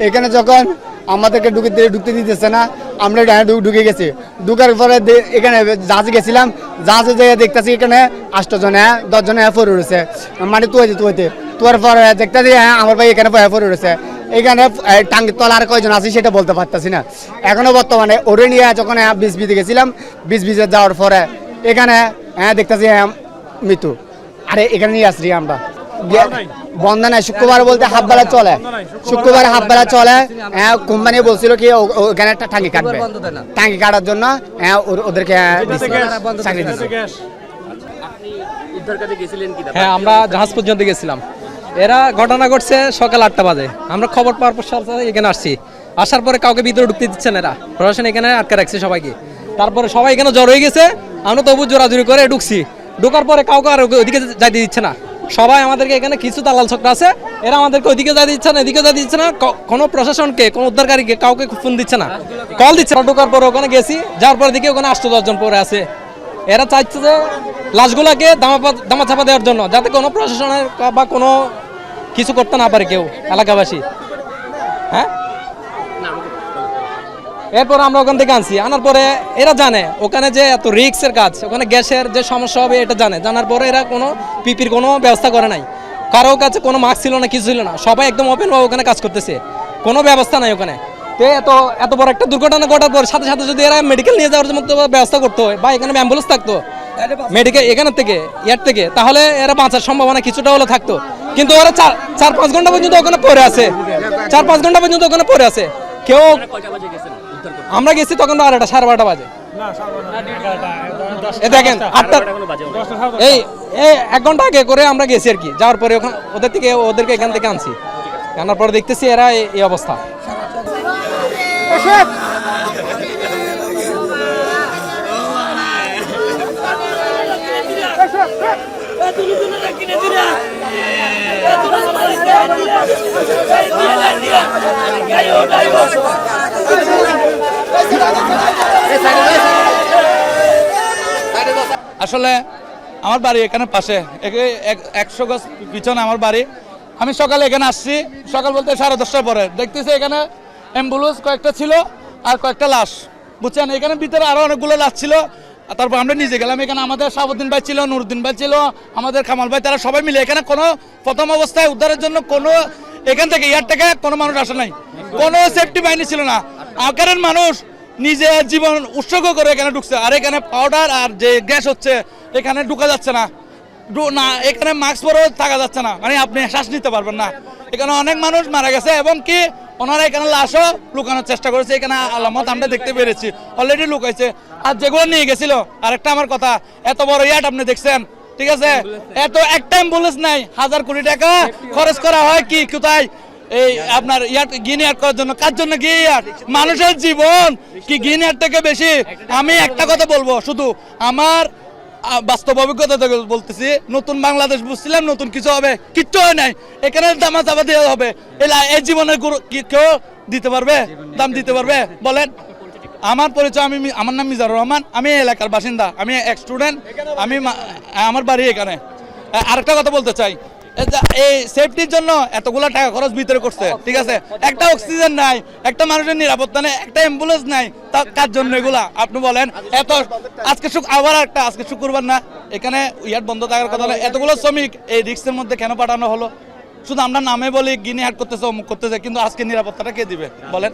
এখানে যখন আমাদেরকে ঢুকতে দিতেছে না, আমরা ঢুকে গেছি। ঢুকার পরে এখানে জাহাজে গেছিলাম, জাহাজে যেয়ে দেখতেছি এখানে 8 জন 10 জন পড়ে রয়েছে, মানে তোয়ার পরে দেখতেছি আমার ভাই এখানে পড়ে রয়েছে। এখানে টাঙ্গির তলা আর কয়জন আছে সেটা বলতে পারতেছি না। এখনো বর্তমানে ওরে নিয়ে যখন বিজে গেছিলাম, বিজে যাওয়ার পরে এখানে দেখতেছি মৃত্যু। আরে এখানে নিয়ে আসছি আমরা, বন্ধ নাই। শুক্রবার বলতে হাফ বেলা চলে, শুক্রবার হাফ বেলা চলে। কোম্পানি বলছিল কি ওখানে একটা টাঙ্গি কাটবে, টাঙ্গি কাটার জন্য ওদেরকে চাকরি দিচ্ছে। হ্যাঁ, আমরা জাহাজ পর্যন্ত গেছিলাম। এরা ঘটনা ঘটছে সকাল 8টা বাজে। আমরা খবর পাওয়ার পর এখানে আসছি। আসার পরে কাউকে ভিতরে ঢুকতে দিচ্ছেন এরা, প্রশাসন এখানে আটকে রাখছে সবাইকে। তারপরে সবাই এখানে জড়ো হয়ে গেছে, আমরা তবু জোরাজুরি করে ঢুকছি। ঢুকার পরে কাউকে আর ওইদিকে যাইতে দিচ্ছে না। সবাই আমাদেরকে এখানে কিছু দালাল চক্র আছে, এরা আমাদেরকে ওইদিকে যাইতে দিচ্ছে না, এদিকে যাইতে দিচ্ছে না। কোনো প্রশাসনকে, কোনো উদ্ধারকারীকে কাউকে ফোন দিচ্ছে না, কল দিচ্ছে না। ঢোকার পরে ওখানে গেছি, যাওয়ার পরে দিকে ওখানে 8-10 জন পরে আছে। এরা চাইছে যে লাশগুলাকে দামা চাপা দেওয়ার জন্য, যাতে কোনো প্রশাসনের বা কোনো কিছু করতে না পারে কেউ, এলাকাবাসী। হ্যাঁ, এরপর আমরা ওখান থেকে আনার পরে এরা জানে ওখানে যে এত রিস্কের কাজ, ওখানে গ্যাসের যে সমস্যা হবে এটা জানার পরে এরা কোনো পিপির কোনো ব্যবস্থা করে নাই। কারো কাছে কোনো মাস্ক ছিল না, কিছু ছিল না, সবাই একদম ওপেন ভাবে ওখানে কাজ করতেছে, কোনো ব্যবস্থা নাই ওখানে। তো এত বড় একটা দুর্ঘটনা ঘটার পর সাথে সাথে যদি এরা মেডিকেল নিয়ে যাওয়ার মতো ব্যবস্থা করতো বা এখানে অ্যাম্বুলেন্স থাকতো মেডিকেল এখান থেকে থেকে, তাহলে এরা বাঁচার সম্ভাবনা কিছুটা হলে থাকতো। কিন্তু ওরা 4-5 ঘন্টা পর্যন্ত ওখানে পড়ে আছে, 4-5 ঘন্টা পর্যন্ত ওখানে পড়ে আছে। কেউ, আমরা গেছি তখন 12টা বাজে। দেখেন 8টা, এই 1 ঘন্টা আগে করে আমরা গেছি আর কি। যাওয়ার পরে ওদেরকে এখান থেকে আনছি, আনার পরে দেখতেছি এরা এই অবস্থা। আসলে আমার বাড়ি এখানে পাশে, 100 গজ পিছনে আমার বাড়ি। আমি সকালে এখানে আসছি, সকাল বলতে 10:30টার পরে দেখতেছি এখানে অ্যাম্বুলেন্স কয়েকটা ছিল আর কয়েকটা লাশ, বুঝছেন। এখানে ভিতরে আরো অনেকগুলো লাশ ছিল। তারপর আমরা নিজে গেলাম, এখানে আমাদের শাহাবুদ্দিন ভাই ছিল, নুরুদ্দিন ভাই ছিল, আমাদের কামাল ভাই, তারা সবাই মিলে এখানে কোনো প্রথম অবস্থায় উদ্ধারের জন্য কোনো এখান থেকে থেকে কোনো মানুষ আসে নাই, কোনো সেফটি বাহিনী ছিল না। আকারের মানুষ নিজে জীবন উৎসর্গ করে এখানে ঢুকছে। আর এখানে পাউডার আর যে গ্যাস হচ্ছে এখানে ঢুকা যাচ্ছে না, এখানে মাস্ক পরেও থাকা যাচ্ছে না, মানে আপনি শ্বাস নিতে পারবেন না। এখানে অনেক মানুষ মারা গেছে এবং কি ওনারা এখানে লাশও লুকানোর চেষ্টা করেছে। এখানে আলামত আমরা দেখতে পেরেছি, অলরেডি লুকাইছে। আর যেগুলো নিয়ে গেছিল, আরেকটা আমার কথা, এত বড় ইয়াট আপনি দেখছেন, ঠিক আছে, একটা অ্যাম্বুলেন্স নাই, 1000 কোটি টাকা খরচ করা হয় কি কোথায় এই আপনার ইয়াট গিনিয়ার করার জন্য। কার জন্য গিনিয়ার? মানুষের জীবন কি গিনিয়ার থেকে বেশি? আমি একটা কথা বলবো, শুধু আমার বাস্তব অভিজ্ঞতা থেকে বলতেছি, নতুন বাংলাদেশ বুঝছিলাম, নতুন কিছু হবে, কিচ্ছু হয় নাই। এখানে দামা চাপা দেওয়া হবে, এই জীবনের কেউ দিতে পারবে, দাম দিতে পারবে বলেন? আমার পরিচয়, আমার নাম মিজানুর রহমান, আমি এলাকার বাসিন্দা, আমি এক স্টুডেন্ট, আমার বাড়ি এখানে। আরেকটা কথা বলতে চাই, এই সেফটির জন্য এতগুলা টাকা খরচ ভিতরে করছে, ঠিক আছে, একটা অক্সিজেন নাই, একটা মানুষের নিরাপত্তা নেই, একটা অ্যাম্বুলেন্স নাই, তা কার জন্য এগুলা আপনি বলেন? আজকে আজকে শুক্রবার না, এখানে ইয়ার্ড বন্ধ থাকার কথা, এতগুলো শ্রমিক এই রিস্কের মধ্যে কেন পাঠানো হলো? শুধু আমরা নামে বলি গিনি হাট করতেছে, অমুক করতেছে, কিন্তু আজকে নিরাপত্তাটা কে দিবে বলেন?